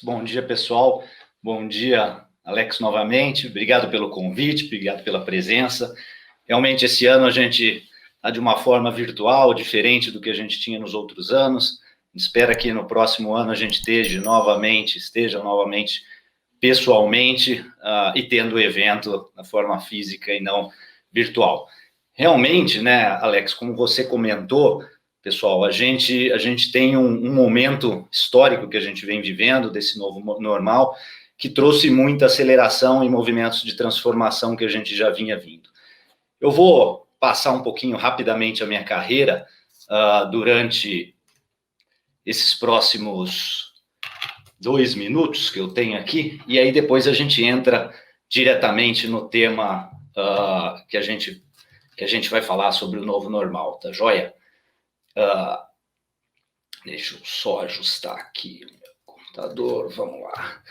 Bom dia, pessoal. Bom dia, Alex, novamente. Obrigado pelo convite, obrigado pela presença. Realmente, esse ano a gente está de uma forma virtual, diferente do que a gente tinha nos outros anos. Espero que no próximo ano a gente esteja novamente pessoalmente e tendo o evento na forma física e não virtual. Realmente, né, Alex, como você comentou, pessoal, a gente tem um momento histórico que a gente vem vivendo, desse novo normal, que trouxe muita aceleração e movimentos de transformação que a gente já vinha vindo. Eu vou passar um pouquinho rapidamente a minha carreira durante esses próximos 2 minutos que eu tenho aqui, e aí depois a gente entra diretamente no tema que a gente vai falar sobre o novo normal, tá joia? Deixa eu só ajustar aqui o meu computador, vamos lá.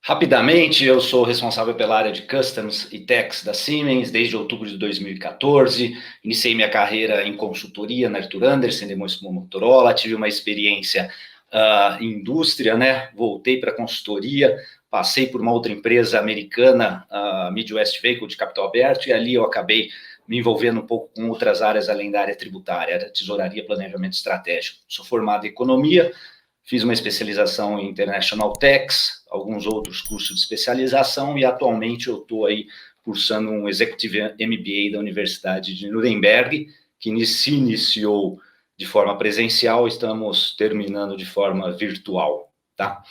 Rapidamente, eu sou responsável pela área de Customs e Tax da Siemens desde outubro de 2014. Iniciei minha carreira em consultoria na Arthur Andersen, depois como Motorola, tive uma experiência em indústria, né? Voltei para a consultoria, passei por uma outra empresa americana, Midwest Vehicle, de capital aberto, e ali eu acabei me envolvendo um pouco com outras áreas além da área tributária, área tesouraria, planejamento estratégico. Sou formado em economia, fiz uma especialização em International Tax, alguns outros cursos de especialização, e atualmente eu estou aí cursando um Executive MBA da Universidade de Nuremberg, que se iniciou de forma presencial, estamos terminando de forma virtual, tá?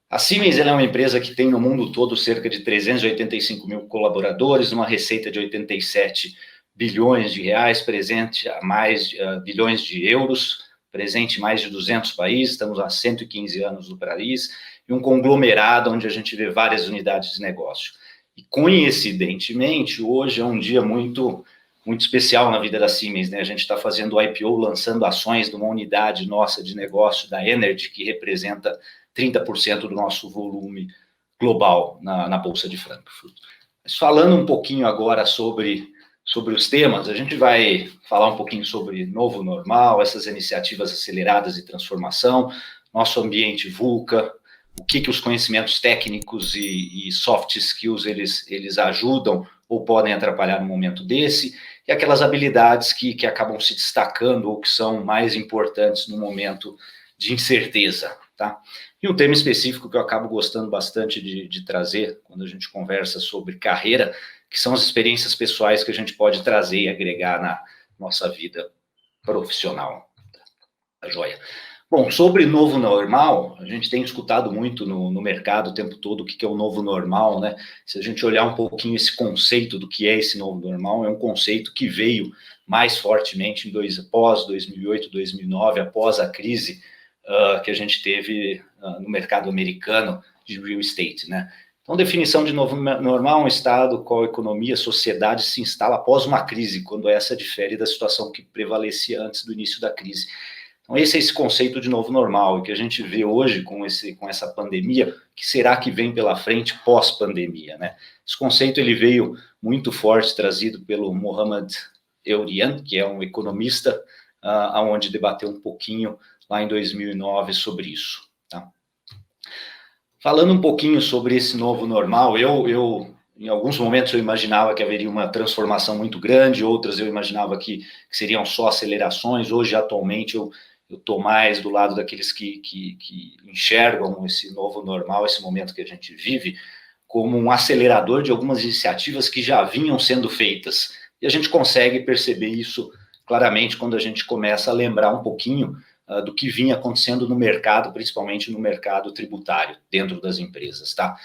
A Siemens é uma empresa que tem no mundo todo cerca de 385 mil colaboradores, uma receita de 87 bilhões de reais, presente a mais bilhões de euros, presente em mais de 200 países, estamos há 115 anos no país, e um conglomerado onde a gente vê várias unidades de negócio. E, coincidentemente, hoje é um dia muito especial na vida da Siemens, né? A gente está fazendo o IPO, lançando ações de uma unidade nossa de negócio, da Energy, que representa 30% do nosso volume global na Bolsa de Frankfurt. Mas falando um pouquinho agora sobre os temas, a gente vai falar um pouquinho sobre novo normal, essas iniciativas aceleradas de transformação, nosso ambiente VUCA, o que os conhecimentos técnicos e soft skills eles ajudam ou podem atrapalhar no momento desse, e aquelas habilidades que acabam se destacando ou que são mais importantes no momento de incerteza, tá? E um tema específico que eu acabo gostando bastante de trazer quando a gente conversa sobre carreira, que são as experiências pessoais que a gente pode trazer e agregar na nossa vida profissional. Tá joia? Bom, sobre novo normal, a gente tem escutado muito no mercado o tempo todo o que é o novo normal, né? Se a gente olhar um pouquinho esse conceito do que é esse novo normal, é um conceito que veio mais fortemente após 2008, 2009, após a crise que a gente teve no mercado americano de real estate, né? Então, definição de novo normal, um estado qual a economia, a sociedade se instala após uma crise, quando essa difere da situação que prevalecia antes do início da crise. Então, esse é esse conceito de novo normal, e que a gente vê hoje com essa pandemia, que será que vem pela frente pós-pandemia, né? Esse conceito ele veio muito forte, trazido pelo Mohamed Eurian, que é um economista, onde debateu um pouquinho lá em 2009 sobre isso, tá? Falando um pouquinho sobre esse novo normal, eu em alguns momentos eu imaginava que haveria uma transformação muito grande, outras eu imaginava que seriam só acelerações. Hoje, atualmente, eu estou mais do lado daqueles que enxergam esse novo normal, esse momento que a gente vive, como um acelerador de algumas iniciativas que já vinham sendo feitas. E a gente consegue perceber isso claramente quando a gente começa a lembrar um pouquinho do que vinha acontecendo no mercado, principalmente no mercado tributário, dentro das empresas, tá?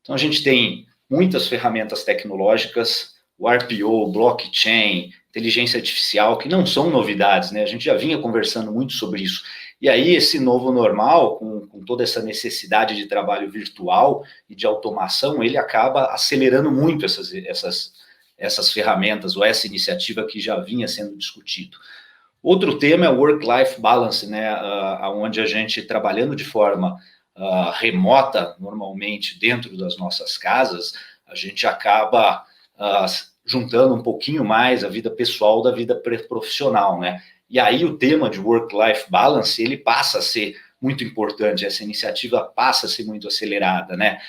Então, a gente tem muitas ferramentas tecnológicas, o RPO, blockchain, inteligência artificial, que não são novidades, né? A gente já vinha conversando muito sobre isso. E aí, esse novo normal, com toda essa necessidade de trabalho virtual e de automação, ele acaba acelerando muito essas ferramentas, ou essa iniciativa que já vinha sendo discutido. Outro tema é o work-life balance, né? Onde a gente, trabalhando de forma remota, normalmente dentro das nossas casas, a gente acaba juntando um pouquinho mais a vida pessoal da vida profissional, né? E aí o tema de work-life balance, ele passa a ser muito importante. Essa iniciativa passa a ser muito acelerada, né?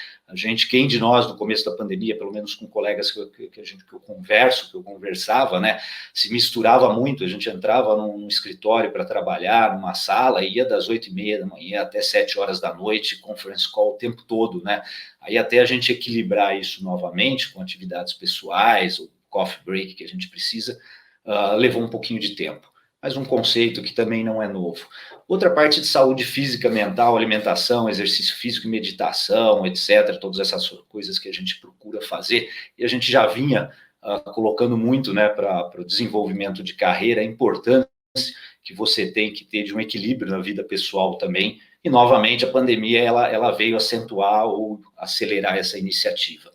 Quem de nós, no começo da pandemia, pelo menos com colegas que eu conversava, né, se misturava muito, a gente entrava num escritório para trabalhar, numa sala, ia das 8h30 da manhã até 7 horas da noite, conference call o tempo todo, né? Aí até a gente equilibrar isso novamente com atividades pessoais, o coffee break que a gente precisa, levou um pouquinho de tempo. Mas um conceito que também não é novo. Outra parte de saúde física, mental, alimentação, exercício físico e meditação, etc., todas essas coisas que a gente procura fazer, e a gente já vinha colocando muito, né, para o desenvolvimento de carreira, a importância que você tem que ter de um equilíbrio na vida pessoal também, e novamente a pandemia ela veio acentuar ou acelerar essa iniciativa.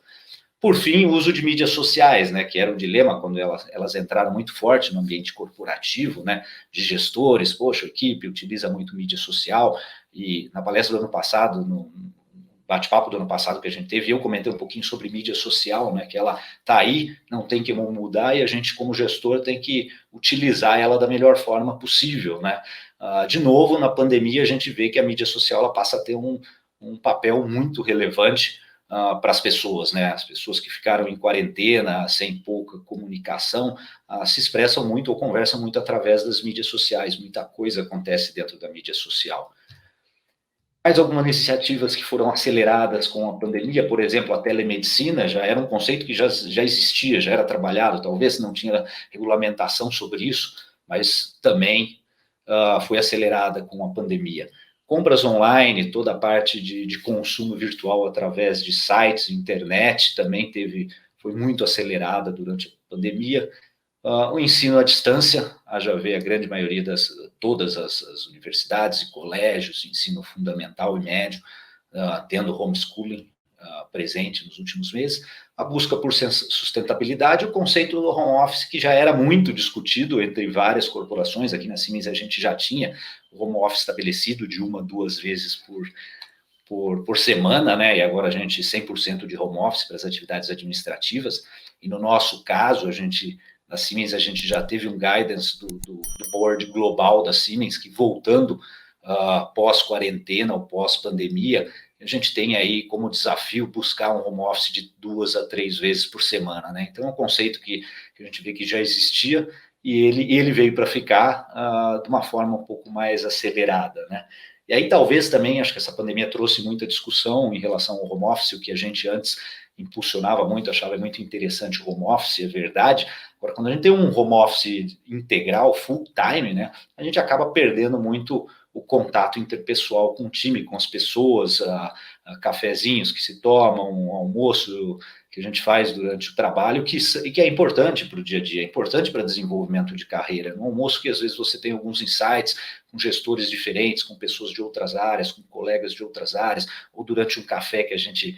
Por fim, o uso de mídias sociais, né, que era um dilema quando elas entraram muito forte no ambiente corporativo, né, de gestores, poxa, a equipe utiliza muito mídia social, e na palestra do ano passado, no bate-papo do ano passado que a gente teve, eu comentei um pouquinho sobre mídia social, né, que ela está aí, não tem que mudar, e a gente, como gestor, tem que utilizar ela da melhor forma possível, né. De novo, na pandemia, a gente vê que a mídia social ela passa a ter um papel muito relevante para as pessoas, né? As pessoas que ficaram em quarentena, sem pouca comunicação, se expressam muito ou conversam muito através das mídias sociais. Muita coisa acontece dentro da mídia social. Mais algumas iniciativas que foram aceleradas com a pandemia, por exemplo, a telemedicina já era um conceito que já existia, já era trabalhado, talvez não tinha regulamentação sobre isso, mas também foi acelerada com a pandemia. Compras online, toda a parte de consumo virtual através de sites, internet, também foi muito acelerada durante a pandemia. O ensino à distância, haja ver a grande maioria todas as universidades e colégios, ensino fundamental e médio, tendo homeschooling presente nos últimos meses, a busca por sustentabilidade, o conceito do home office, que já era muito discutido entre várias corporações. Aqui na Siemens a gente já tinha o home office estabelecido de 1-2 vezes por semana, né? E agora a gente 100% de home office para as atividades administrativas. E no nosso caso, na Siemens, a gente já teve um guidance do board global da Siemens, que voltando pós-quarentena ou pós-pandemia, a gente tem aí como desafio buscar um home office de 2-3 vezes por semana, né? Então é um conceito que a gente vê que já existia e ele veio para ficar de uma forma um pouco mais acelerada, né? E aí talvez também, acho que essa pandemia trouxe muita discussão em relação ao home office, o que a gente antes impulsionava muito, achava muito interessante o home office, é verdade. Agora, quando a gente tem um home office integral, full time, né, a gente acaba perdendo muito o contato interpessoal com o time, com as pessoas, cafezinhos que se tomam, um almoço que a gente faz durante o trabalho, que é importante para o dia a dia, é importante para desenvolvimento de carreira. No almoço que às vezes você tem alguns insights com gestores diferentes, com pessoas de outras áreas, com colegas de outras áreas, ou durante um café que a gente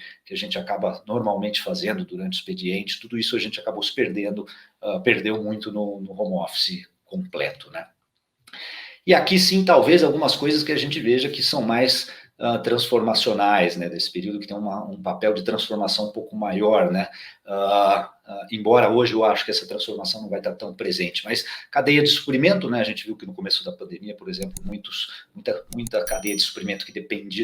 acaba normalmente fazendo durante o expediente, tudo isso a gente acabou se perdeu muito no home office completo, né? E aqui sim, talvez algumas coisas que a gente veja que são mais transformacionais, né, desse período, que tem um papel de transformação um pouco maior, né, embora hoje eu acho que essa transformação não vai estar tão presente, mas cadeia de suprimento, né, a gente viu que no começo da pandemia, por exemplo, muita cadeia de suprimento que dependia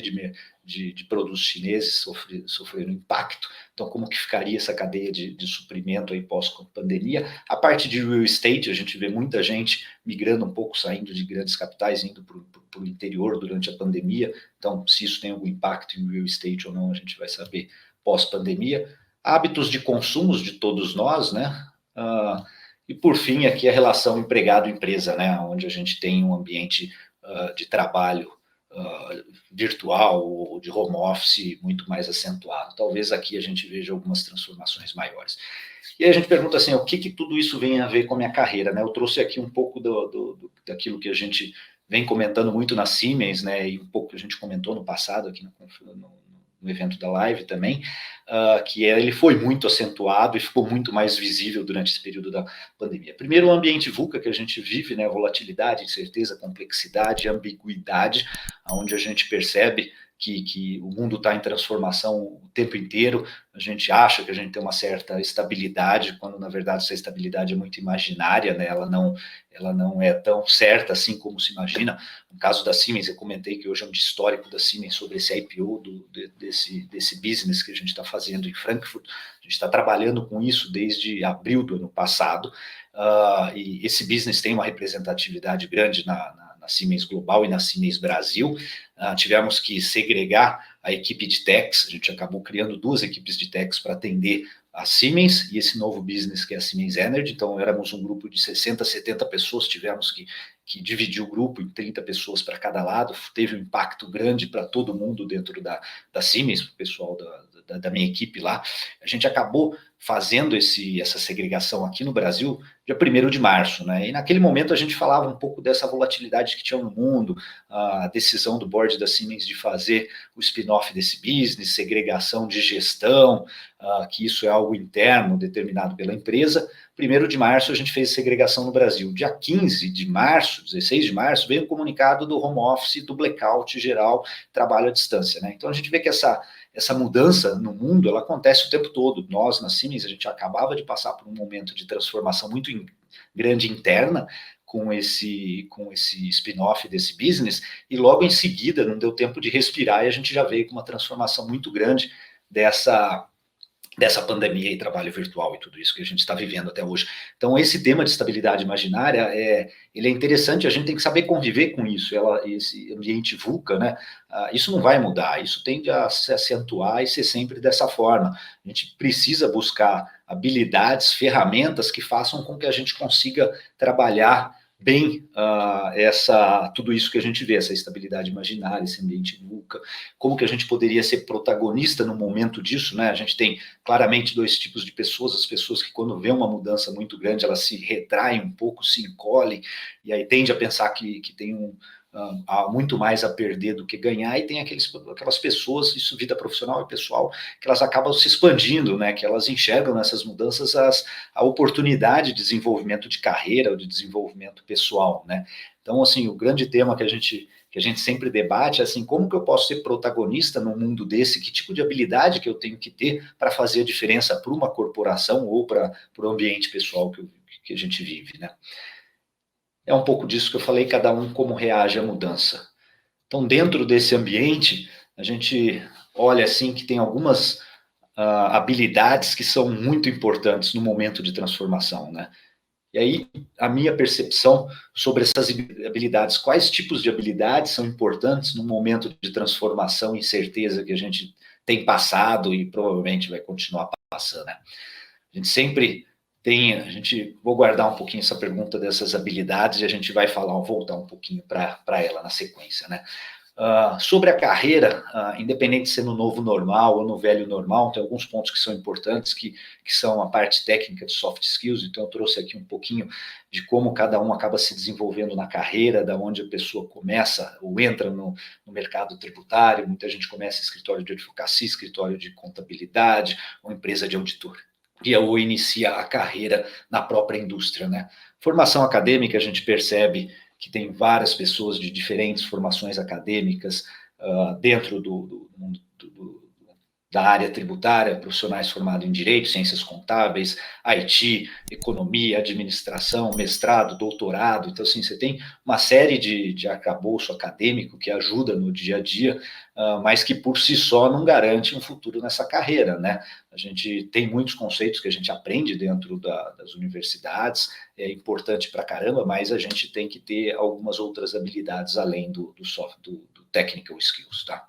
de produtos chineses sofreram impacto. Então, como que ficaria essa cadeia de suprimento aí pós-pandemia? A parte de real estate, a gente vê muita gente migrando um pouco, saindo de grandes capitais, indo para o interior durante a pandemia. Então, se isso tem algum impacto em real estate ou não, a gente vai saber pós-pandemia. Hábitos de consumos de todos nós, né? E, por fim, aqui a relação empregado-empresa, né? Onde a gente tem um ambiente de trabalho virtual ou de home office muito mais acentuado. Talvez aqui a gente veja algumas transformações maiores. E aí a gente pergunta assim, o que tudo isso vem a ver com a minha carreira, né? Eu trouxe aqui um pouco daquilo que a gente vem comentando muito na Siemens, né? E um pouco que a gente comentou no passado aqui no evento da live também, que ele foi muito acentuado e ficou muito mais visível durante esse período da pandemia. Primeiro, o ambiente VUCA que a gente vive, né, volatilidade, incerteza, complexidade, ambiguidade, onde a gente percebe que o mundo está em transformação o tempo inteiro. A gente acha que a gente tem uma certa estabilidade, quando na verdade essa estabilidade é muito imaginária, né? Ela não é tão certa assim como se imagina. No caso da Siemens, eu comentei que hoje é um histórico da Siemens sobre esse IPO desse business que a gente está fazendo em Frankfurt. A gente está trabalhando com isso desde abril do ano passado, e esse business tem uma representatividade grande na Siemens Global e na Siemens Brasil. Tivemos que segregar a equipe de techs, a gente acabou criando 2 equipes de techs para atender a Siemens e esse novo business que é a Siemens Energy. Então éramos um grupo de 60, 70 pessoas, tivemos que dividir o grupo em 30 pessoas para cada lado, teve um impacto grande para todo mundo dentro da Siemens, para o pessoal da minha equipe lá. A gente acabou fazendo essa segregação aqui no Brasil dia 1º de março, né? E naquele momento a gente falava um pouco dessa volatilidade que tinha no mundo, a decisão do board da Siemens de fazer o spin-off desse business, segregação de gestão, que isso é algo interno determinado pela empresa. 1º de março a gente fez segregação no Brasil. Dia 15 de março, 16 de março, veio o comunicado do home office, do blackout geral, trabalho à distância, né? Então a gente vê que essa mudança no mundo, ela acontece o tempo todo. Nós, na Siemens, a gente acabava de passar por um momento de transformação muito grande interna com esse spin-off desse business, e logo em seguida, não deu tempo de respirar, e a gente já veio com uma transformação muito grande dessa pandemia e trabalho virtual e tudo isso que a gente está vivendo até hoje. Então, esse tema de estabilidade imaginária, ele é interessante, a gente tem que saber conviver com isso, esse ambiente VUCA, né? Isso não vai mudar, isso tende a se acentuar e ser sempre dessa forma. A gente precisa buscar habilidades, ferramentas que façam com que a gente consiga trabalhar bem tudo isso que a gente vê, essa estabilidade imaginária, esse ambiente VUCA, como que a gente poderia ser protagonista no momento disso, né? A gente tem claramente 2 tipos de pessoas, as pessoas que quando vê uma mudança muito grande, elas se retraem um pouco, se encolhem, e aí tende a pensar que tem há muito mais a perder do que ganhar, e tem aquelas pessoas, isso vida profissional e pessoal, que elas acabam se expandindo, né, que elas enxergam nessas mudanças a oportunidade de desenvolvimento de carreira ou de desenvolvimento pessoal, né. Então, assim, o grande tema que a gente sempre debate é assim, como que eu posso ser protagonista num mundo desse, que tipo de habilidade que eu tenho que ter para fazer a diferença para uma corporação ou para o ambiente pessoal que a gente vive, né. É um pouco disso que eu falei, cada um como reage à mudança. Então, dentro desse ambiente, a gente olha assim que tem algumas habilidades que são muito importantes no momento de transformação, né? E aí, a minha percepção sobre essas habilidades, quais tipos de habilidades são importantes no momento de transformação e incerteza que a gente tem passado e provavelmente vai continuar passando, né? A gente sempre vou guardar um pouquinho essa pergunta dessas habilidades e a gente vai voltar um pouquinho para ela na sequência, né? Sobre a carreira, independente de ser no novo normal ou no velho normal, tem alguns pontos que são importantes, que são a parte técnica de soft skills. Então eu trouxe aqui um pouquinho de como cada um acaba se desenvolvendo na carreira, da onde a pessoa começa ou entra no mercado tributário. Muita gente começa em escritório de advocacia, escritório de contabilidade ou empresa de auditoria, ou inicia a carreira na própria indústria, né? Formação acadêmica, a gente percebe que tem várias pessoas de diferentes formações acadêmicas dentro da área tributária, profissionais formados em Direito, Ciências Contábeis, IT, Economia, Administração, mestrado, doutorado. Então, assim, você tem uma série de arcabouço acadêmico que ajuda no dia a dia, mas que por si só não garante um futuro nessa carreira, né? A gente tem muitos conceitos que a gente aprende dentro das universidades, é importante pra caramba, mas a gente tem que ter algumas outras habilidades além do technical skills, tá?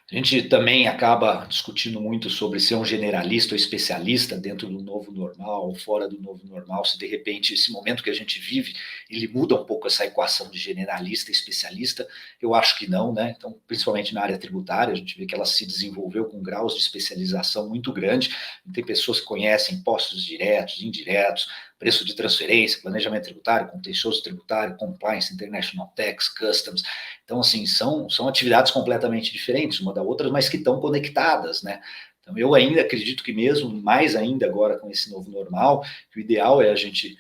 A gente também acaba discutindo muito sobre ser um generalista ou especialista dentro do novo normal, ou fora do novo normal, se de repente esse momento que a gente vive, ele muda um pouco essa equação de generalista e especialista. Eu acho que não, né? Então, principalmente na área tributária, a gente vê que ela se desenvolveu com graus de especialização muito grande. Tem pessoas que conhecem impostos diretos, indiretos, preço de transferência, planejamento tributário, contencioso tributário, compliance, international tax, customs. Então, assim, são atividades completamente diferentes uma da outra, mas que estão conectadas, né? Então, eu ainda acredito que mesmo, mais ainda agora com esse novo normal, que o ideal é a gente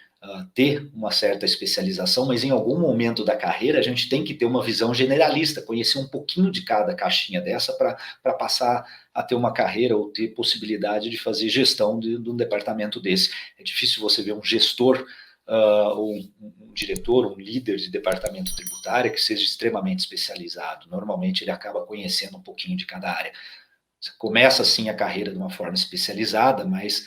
ter uma certa especialização, mas em algum momento da carreira a gente tem que ter uma visão generalista, conhecer um pouquinho de cada caixinha dessa para passar a ter uma carreira ou ter possibilidade de fazer gestão de um departamento desse. É difícil você ver um gestor ou um diretor, um líder de departamento tributário que seja extremamente especializado. Normalmente ele acaba conhecendo um pouquinho de cada área. Você começa assim a carreira de uma forma especializada, mas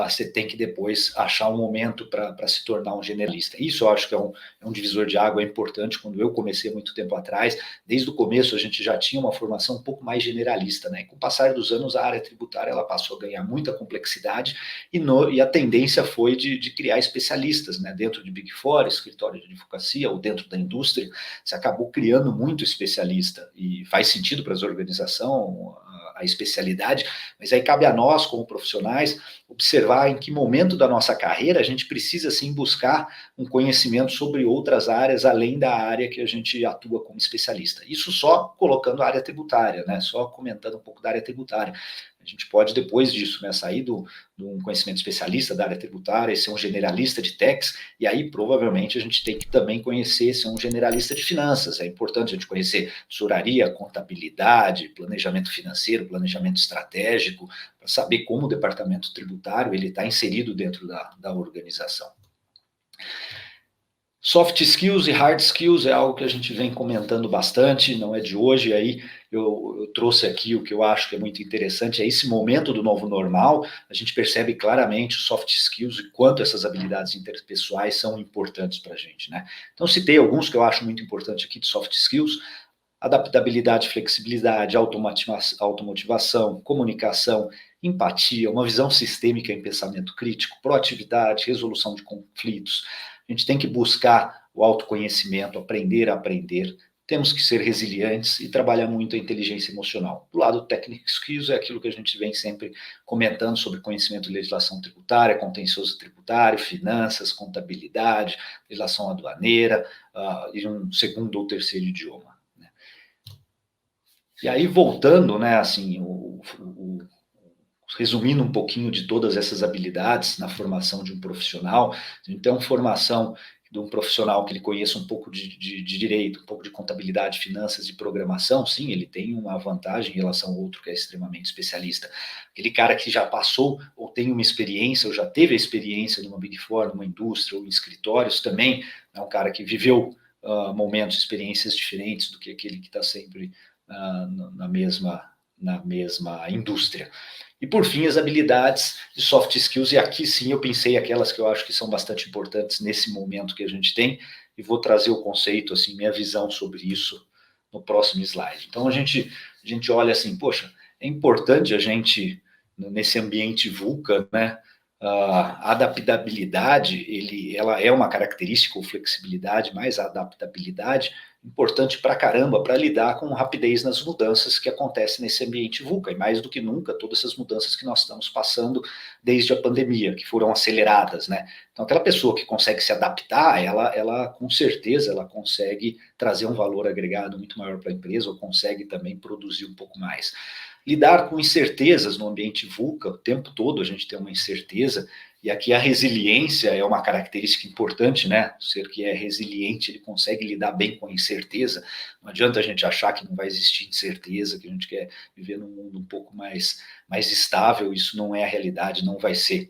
você tem que depois achar um momento para se tornar um generalista. Isso eu acho que é um divisor de água, é importante. Quando eu comecei muito tempo atrás, desde o começo a gente já tinha uma formação um pouco mais generalista, né? E com o passar dos anos, a área tributária ela passou a ganhar muita complexidade e a tendência foi de criar especialistas, né? Dentro de Big Four, escritório de advocacia ou dentro da indústria, você acabou criando muito especialista e faz sentido para as organizações a especialidade, mas aí cabe a nós, como profissionais, observar em que momento da nossa carreira a gente precisa, sim, buscar um conhecimento sobre outras áreas, além da área que a gente atua como especialista. Isso só colocando a área tributária, né? Só comentando um pouco da área tributária. A gente pode, depois disso, né, sair de um conhecimento especialista da área tributária e ser um generalista de tax, e aí provavelmente a gente tem que também conhecer, ser um generalista de finanças. É importante a gente conhecer tesouraria, contabilidade, planejamento financeiro, planejamento estratégico, para saber como o departamento tributário ele está inserido dentro da organização. Soft skills e hard skills é algo que a gente vem comentando bastante, não é de hoje, aí eu trouxe aqui o que eu acho que é muito interessante, é esse momento do novo normal, a gente percebe claramente os soft skills e quanto essas habilidades interpessoais são importantes para a gente, né? Então citei alguns que eu acho muito importante aqui de soft skills: adaptabilidade, flexibilidade, automotivação, comunicação, empatia, uma visão sistêmica em pensamento crítico, proatividade, resolução de conflitos. A gente tem que buscar o autoconhecimento, aprender a aprender, temos que ser resilientes e trabalhar muito a inteligência emocional. Do lado técnico skills é aquilo que a gente vem sempre comentando sobre conhecimento de legislação tributária, contencioso tributário, finanças, contabilidade, legislação aduaneira, e um segundo ou terceiro idioma. E aí, voltando, né, assim, resumindo um pouquinho de todas essas habilidades na formação de um profissional, então, formação de um profissional que ele conheça um pouco de direito, um pouco de contabilidade, finanças e programação, sim, ele tem uma vantagem em relação ao outro que é extremamente especialista. Aquele cara que já passou ou tem uma experiência, ou já teve a experiência numa Big Four, numa indústria ou em escritórios também, é um cara que viveu momentos, experiências diferentes do que aquele que está sempre na mesma indústria. E, por fim, as habilidades de soft skills, e aqui sim eu pensei aquelas que eu acho que são bastante importantes nesse momento que a gente tem, e vou trazer o conceito, assim, minha visão sobre isso no próximo slide. Então, a gente olha assim, poxa, é importante a gente, nesse ambiente VUCA, né, a adaptabilidade, ela é uma característica, ou flexibilidade, mas a adaptabilidade importante para caramba para lidar com rapidez nas mudanças que acontecem nesse ambiente VUCA, e mais do que nunca, todas essas mudanças que nós estamos passando desde a pandemia, que foram aceleradas, né? Então, aquela pessoa que consegue se adaptar, ela com certeza, ela consegue trazer um valor agregado muito maior para a empresa, ou consegue também produzir um pouco mais. Lidar com incertezas no ambiente VUCA, o tempo todo a gente tem uma incerteza, e aqui a resiliência é uma característica importante, né? O ser que é resiliente, ele consegue lidar bem com a incerteza. Não adianta a gente achar que não vai existir incerteza, que a gente quer viver num mundo um pouco mais estável, isso não é a realidade, não vai ser.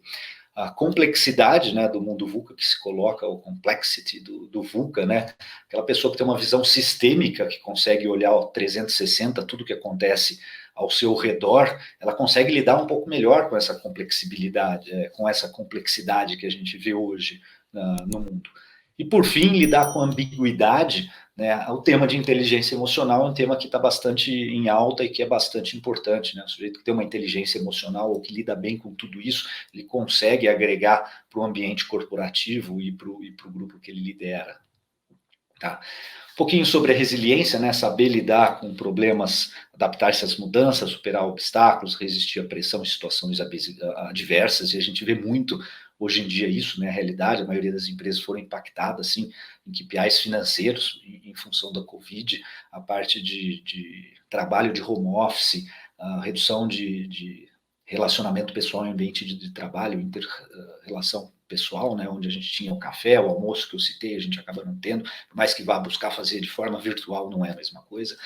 A complexidade, né, do mundo VUCA, que se coloca, o complexity do VUCA, né? Aquela pessoa que tem uma visão sistêmica, que consegue olhar 360 tudo que acontece ao seu redor, ela consegue lidar um pouco melhor com essa complexibilidade, com essa complexidade que a gente vê hoje no mundo. E, por fim, lidar com ambiguidade, né? O tema de inteligência emocional é um tema que está bastante em alta e que é bastante importante, né? O sujeito que tem uma inteligência emocional ou que lida bem com tudo isso, ele consegue agregar para o ambiente corporativo e para o grupo que ele lidera. Tá? Um pouquinho sobre a resiliência, né? Saber lidar com problemas, adaptar-se às mudanças, superar obstáculos, resistir à pressão em situações adversas, e a gente vê muito hoje em dia isso, né? A realidade, a maioria das empresas foram impactadas, assim, em KPIs financeiros, em função da Covid, a parte de trabalho de home office, a redução de relacionamento pessoal em ambiente de trabalho, relação pessoal, né, onde a gente tinha o café, o almoço que eu citei, a gente acaba não tendo, por mais que vá buscar fazer de forma virtual, não é a mesma coisa.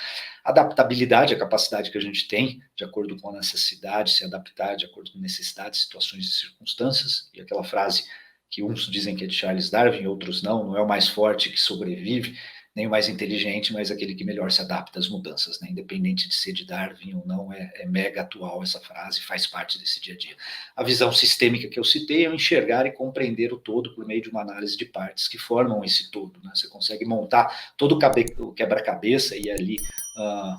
Adaptabilidade, a capacidade que a gente tem, de acordo com a necessidade, se adaptar de acordo com necessidades, situações e circunstâncias, e aquela frase que uns dizem que é de Charles Darwin, outros não é o mais forte que sobrevive, nem o mais inteligente, mas aquele que melhor se adapta às mudanças, né? Independente de ser de Darwin ou não, é mega atual essa frase, faz parte desse dia a dia. A visão sistêmica que eu citei é enxergar e compreender o todo por meio de uma análise de partes que formam esse todo, né? Você consegue montar todo o quebra-cabeça e ali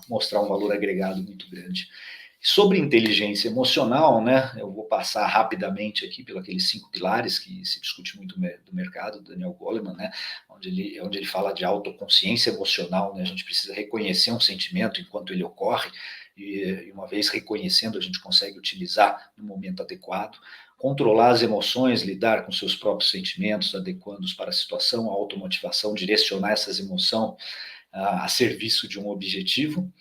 mostrar um valor agregado muito grande. Sobre inteligência emocional, né, eu vou passar rapidamente aqui pelos aqueles 5 pilares que se discute muito do mercado, do Daniel Goleman, né, onde ele fala de autoconsciência emocional, né, a gente precisa reconhecer um sentimento enquanto ele ocorre, e uma vez reconhecendo, a gente consegue utilizar no momento adequado, controlar as emoções, lidar com seus próprios sentimentos, adequando-os para a situação, a automotivação, direcionar essas emoções a serviço de um objetivo,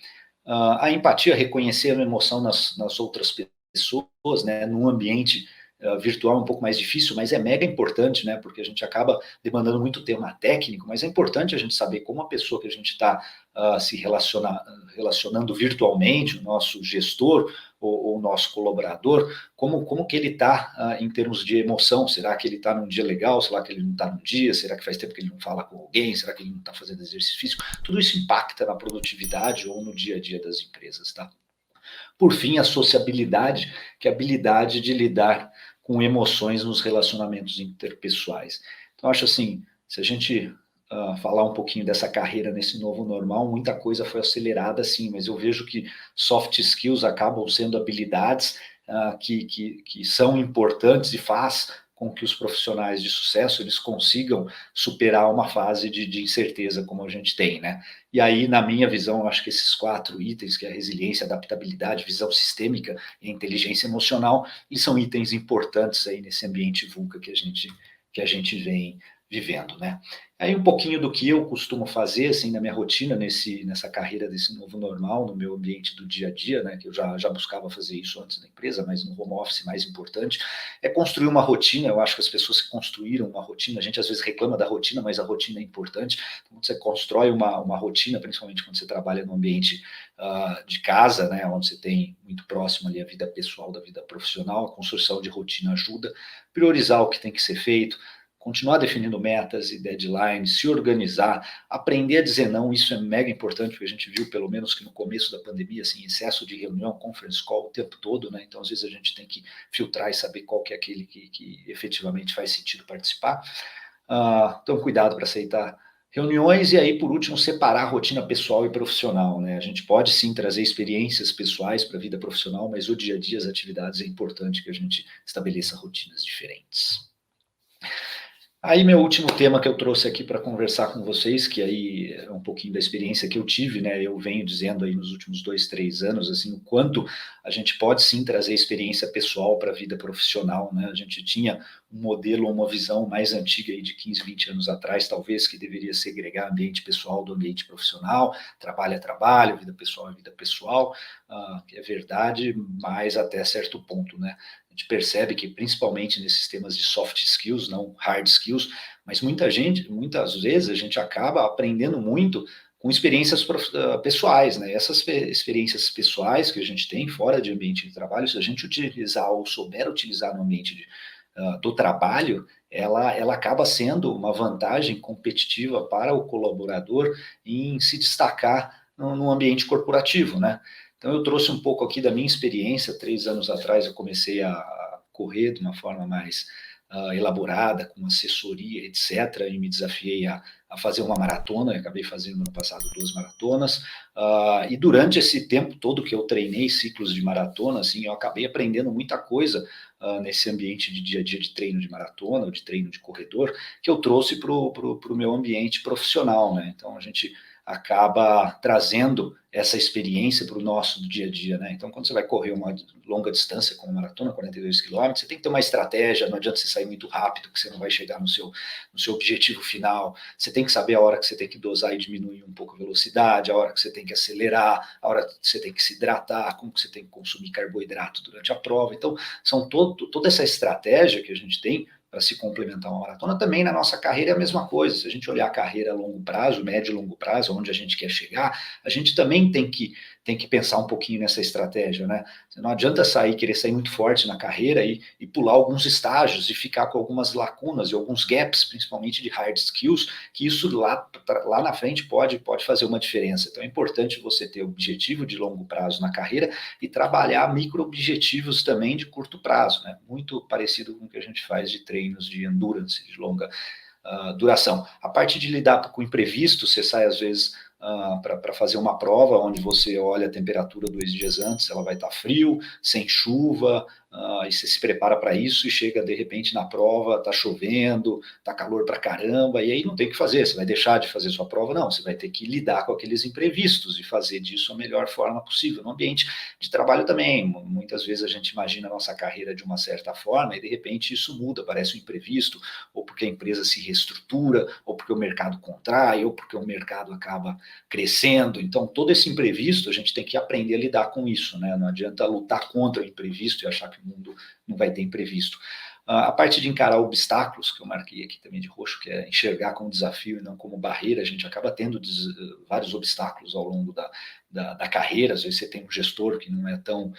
a empatia, reconhecer a emoção nas outras pessoas, né, num ambiente virtual é um pouco mais difícil, mas é mega importante, né, porque a gente acaba demandando muito tema técnico, mas é importante a gente saber como a pessoa que a gente está se relacionando virtualmente, o nosso gestor ou o nosso colaborador, como que ele está em termos de emoção, será que ele está num dia legal, será que ele não está num dia, será que faz tempo que ele não fala com alguém, será que ele não está fazendo exercício físico, tudo isso impacta na produtividade ou no dia a dia das empresas, tá? Por fim, a sociabilidade, que é a habilidade de lidar com emoções nos relacionamentos interpessoais. Então, acho assim, se a gente falar um pouquinho dessa carreira nesse novo normal, muita coisa foi acelerada, sim, mas eu vejo que soft skills acabam sendo habilidades que são importantes e faz com que os profissionais de sucesso eles consigam superar uma fase de incerteza como a gente tem, né? E aí, na minha visão, eu acho que esses 4 itens, que é a resiliência, adaptabilidade, visão sistêmica e inteligência emocional, eles são itens importantes aí nesse ambiente VUCA que a gente vem vivendo, né? Aí um pouquinho do que eu costumo fazer, assim, na minha rotina, nessa carreira desse novo normal, no meu ambiente do dia a dia, né, que eu já buscava fazer isso antes na empresa, mas no home office mais importante, é construir uma rotina. Eu acho que as pessoas que construíram uma rotina, a gente às vezes reclama da rotina, mas a rotina é importante. Quando você constrói uma rotina, principalmente quando você trabalha no ambiente de casa, né, onde você tem muito próximo ali a vida pessoal da vida profissional, a construção de rotina ajuda, priorizar o que tem que ser feito, continuar definindo metas e deadlines, se organizar, aprender a dizer não, isso é mega importante, porque a gente viu, pelo menos que no começo da pandemia, assim, excesso de reunião, conference call o tempo todo, né? Então, às vezes, a gente tem que filtrar e saber qual que é aquele que efetivamente faz sentido participar. Então, cuidado para aceitar reuniões, e aí, por último, separar a rotina pessoal e profissional, né? A gente pode sim trazer experiências pessoais para a vida profissional, mas o dia a dia, as atividades, é importante que a gente estabeleça rotinas diferentes. Aí, meu último tema que eu trouxe aqui para conversar com vocês, que aí é um pouquinho da experiência que eu tive, né? Eu venho dizendo aí nos últimos 2, 3 anos, assim, o quanto a gente pode sim trazer experiência pessoal para a vida profissional, né? A gente tinha um modelo, uma visão mais antiga aí de 15, 20 anos atrás, talvez, que deveria segregar ambiente pessoal do ambiente profissional, trabalho é trabalho, vida pessoal é vida pessoal, que é verdade, mas até certo ponto, né? A gente percebe que, principalmente nesses temas de soft skills, não hard skills, mas muitas vezes, a gente acaba aprendendo muito com experiências pessoais, né? Essas experiências pessoais que a gente tem fora de ambiente de trabalho, se a gente utilizar ou souber utilizar no ambiente do trabalho, ela acaba sendo uma vantagem competitiva para o colaborador em se destacar no ambiente corporativo, né? Então, eu trouxe um pouco aqui da minha experiência. 3 anos atrás, eu comecei a correr de uma forma mais elaborada, com assessoria, etc., e me desafiei a fazer uma maratona. Eu acabei fazendo no passado 2 maratonas, e durante esse tempo todo que eu treinei ciclos de maratona, assim, eu acabei aprendendo muita coisa nesse ambiente de dia a dia de treino de maratona, ou de treino de corredor, que eu trouxe para o meu ambiente profissional, né? Então, a gente acaba trazendo essa experiência para o nosso dia a dia, né? Então, quando você vai correr uma longa distância, como uma maratona, 42 quilômetros, você tem que ter uma estratégia, não adianta você sair muito rápido, que você não vai chegar no seu objetivo final, você tem que saber a hora que você tem que dosar e diminuir um pouco a velocidade, a hora que você tem que acelerar, a hora que você tem que se hidratar, como que você tem que consumir carboidrato durante a prova. Então, são toda essa estratégia que a gente tem se complementar uma maratona. Também na nossa carreira é a mesma coisa. Se a gente olhar a carreira a longo prazo, médio e longo prazo, onde a gente quer chegar, a gente também tem que pensar um pouquinho nessa estratégia, né? Não adianta querer sair muito forte na carreira e pular alguns estágios e ficar com algumas lacunas e alguns gaps, principalmente de hard skills, que isso lá na frente pode fazer uma diferença. Então é importante você ter objetivo de longo prazo na carreira e trabalhar micro-objetivos também de curto prazo, né? Muito parecido com o que a gente faz de treinos de endurance, de longa duração. A parte de lidar com imprevisto, você sai às vezes para fazer uma prova onde você olha a temperatura 2 dias antes, ela vai estar frio, sem chuva, e você se prepara para isso e chega de repente na prova, está chovendo, está calor para caramba, e aí não tem o que fazer, você vai deixar de fazer sua prova? Não, você vai ter que lidar com aqueles imprevistos e fazer disso a melhor forma possível. No ambiente de trabalho também, muitas vezes a gente imagina a nossa carreira de uma certa forma e de repente isso muda, parece um imprevisto, ou porque a empresa se reestrutura, ou porque o mercado contrai, ou porque o mercado acaba crescendo. Então todo esse imprevisto a gente tem que aprender a lidar com isso, né? Não adianta lutar contra o imprevisto e achar que o mundo não vai ter imprevisto. A parte de encarar obstáculos, que eu marquei aqui também de roxo, que é enxergar como desafio e não como barreira, a gente acaba tendo vários obstáculos ao longo da carreira. Às vezes você tem um gestor que não é tão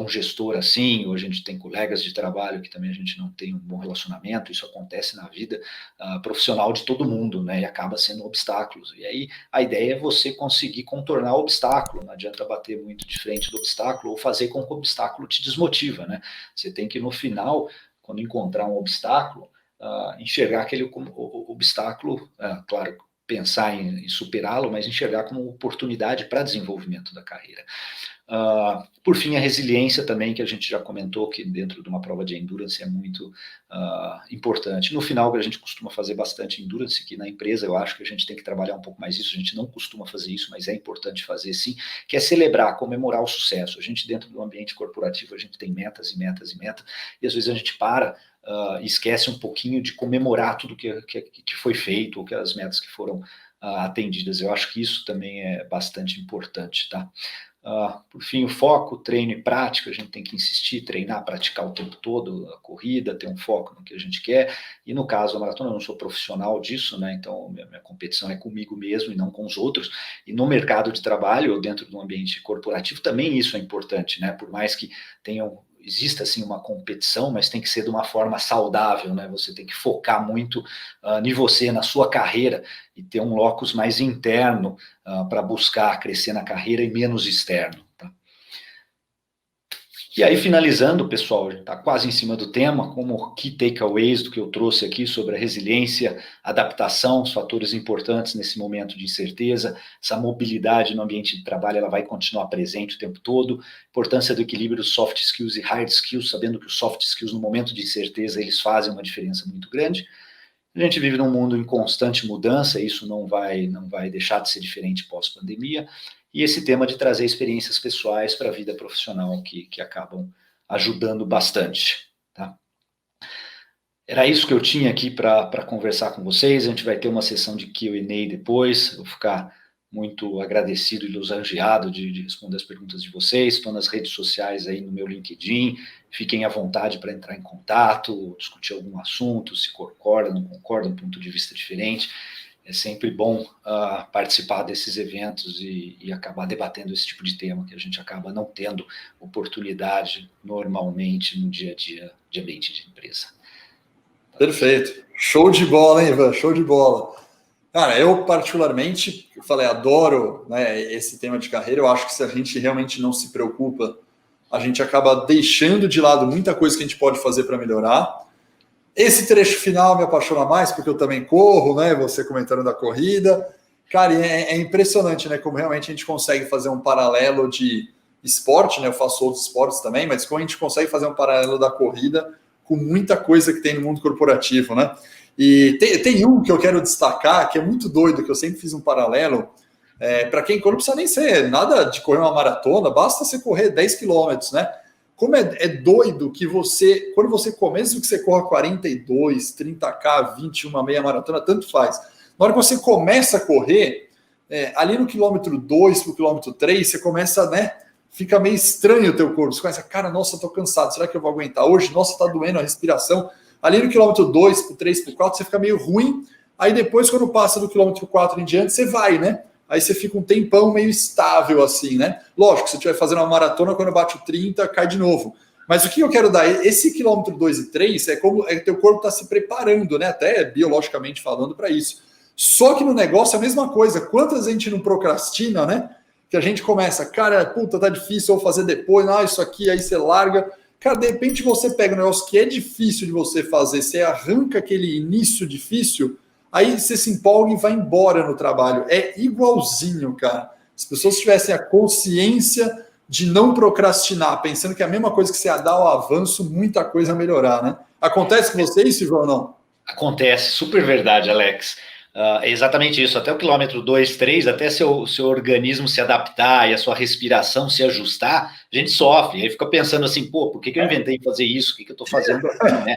gestor assim, ou a gente tem colegas de trabalho que também a gente não tem um bom relacionamento. Isso acontece na vida profissional de todo mundo, né? E acaba sendo obstáculos. E aí a ideia é você conseguir contornar o obstáculo. Não adianta bater muito de frente do obstáculo ou fazer com que o obstáculo te desmotiva, né? Você tem que, no final, quando encontrar um obstáculo, enxergar aquele obstáculo, claro, pensar em superá-lo, mas enxergar como oportunidade para desenvolvimento da carreira. Por fim, a resiliência também, que a gente já comentou, que dentro de uma prova de endurance é muito importante. No final, a gente costuma fazer bastante endurance, que na empresa eu acho que a gente tem que trabalhar um pouco mais isso, a gente não costuma fazer isso, mas é importante fazer sim, que é celebrar, comemorar o sucesso. A gente, dentro do ambiente corporativo, a gente tem metas e metas e metas, e às vezes a gente e esquece um pouquinho de comemorar tudo que foi feito, ou que as metas que foram atendidas. Eu acho que isso também é bastante importante, tá? Por fim, o foco, treino e prática, a gente tem que insistir, treinar, praticar o tempo todo a corrida, ter um foco no que a gente quer. E no caso da maratona, eu não sou profissional disso, né? Então minha competição é comigo mesmo e não com os outros. E no mercado de trabalho, ou dentro do ambiente corporativo, também isso é importante, né? Por mais que exista assim uma competição, mas tem que ser de uma forma saudável, né? Você tem que focar muito em você, na sua carreira, e ter um locus mais interno para buscar crescer na carreira e menos externo, tá? E aí, finalizando, pessoal, a gente está quase em cima do tema, como key takeaways do que eu trouxe aqui sobre a resiliência, adaptação, os fatores importantes nesse momento de incerteza, essa mobilidade no ambiente de trabalho, ela vai continuar presente o tempo todo, importância do equilíbrio soft skills e hard skills, sabendo que os soft skills no momento de incerteza, eles fazem uma diferença muito grande. A gente vive num mundo em constante mudança, isso não vai deixar de ser diferente pós-pandemia, e esse tema de trazer experiências pessoais para a vida profissional que acabam ajudando bastante, tá? Era isso que eu tinha aqui para conversar com vocês. A gente vai ter uma sessão de Q&A depois, eu vou ficar muito agradecido e lisonjeado de responder as perguntas de vocês. Estou nas redes sociais aí no meu LinkedIn, fiquem à vontade para entrar em contato, discutir algum assunto, se concorda, não concorda, um ponto de vista diferente. É sempre bom participar desses eventos e acabar debatendo esse tipo de tema, que a gente acaba não tendo oportunidade normalmente no dia a dia de ambiente de empresa. Perfeito. Show de bola, hein, Ivan? Show de bola. Cara, eu particularmente, adoro, né, esse tema de carreira. Eu acho que se a gente realmente não se preocupa, a gente acaba deixando de lado muita coisa que a gente pode fazer para melhorar. Esse trecho final me apaixona mais, porque eu também corro, né? Você comentando da corrida. Cara, é impressionante, né? Como realmente a gente consegue fazer um paralelo de esporte, né? Eu faço outros esportes também, mas como a gente consegue fazer um paralelo da corrida com muita coisa que tem no mundo corporativo, né? E tem um que eu quero destacar, que é muito doido, que eu sempre fiz um paralelo. Para quem corre, não precisa nem ser nada de correr uma maratona, basta você correr 10 quilômetros, né? Como é doido que você, quando você começa, que você corra 42, 30K, 21, meia maratona, tanto faz. Na hora que você começa a correr, ali no quilômetro 2 para o quilômetro 3, você começa, né? Fica meio estranho o teu corpo. Você começa, cara, nossa, eu tô cansado, será que eu vou aguentar hoje? Nossa, tá doendo a respiração. Ali no quilômetro 2, pro 3, pro 4, você fica meio ruim. Aí depois, quando passa do quilômetro 4 em diante, você vai, né? Aí você fica um tempão meio estável assim, né? Lógico, se você estiver fazendo uma maratona, quando bate o 30, cai de novo. Mas o que eu quero dar? Esse quilômetro 2 e 3 é como teu corpo está se preparando, né? Até biologicamente falando para isso. Só que no negócio é a mesma coisa. Quantas a gente não procrastina, né? Que a gente começa, cara, puta, tá difícil, eu vou fazer depois, isso aqui, aí você larga. Cara, de repente você pega um negócio que é difícil de você fazer, você arranca aquele início difícil, aí você se empolga e vai embora no trabalho. É igualzinho, cara. Se as pessoas tivessem a consciência de não procrastinar, pensando que é a mesma coisa que você ia dar ao avanço, muita coisa a melhorar, né? Acontece com você isso, João, não? Acontece, super verdade, Alex. É exatamente isso. Até o quilômetro 2, 3, até seu organismo se adaptar e a sua respiração se ajustar, a gente sofre. Aí fica pensando assim, pô, por que eu inventei fazer isso? O que eu estou fazendo aqui, né?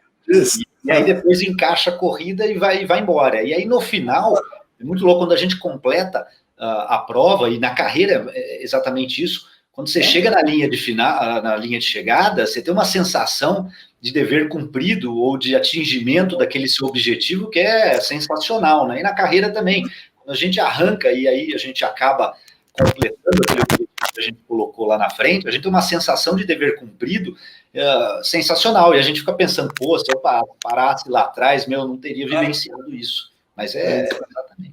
E aí depois encaixa a corrida e vai embora. E aí no final, é muito louco quando a gente completa a prova, e na carreira é exatamente isso. Quando você chega na linha de final, na linha de chegada, você tem uma sensação de dever cumprido ou de atingimento daquele seu objetivo que é sensacional, né? E na carreira também, quando a gente arranca e aí a gente acaba completando aquele objetivo que a gente colocou lá na frente, a gente tem uma sensação de dever cumprido sensacional, e a gente fica pensando, pô, se eu parasse lá atrás, eu não teria vivenciado isso. Mas exatamente.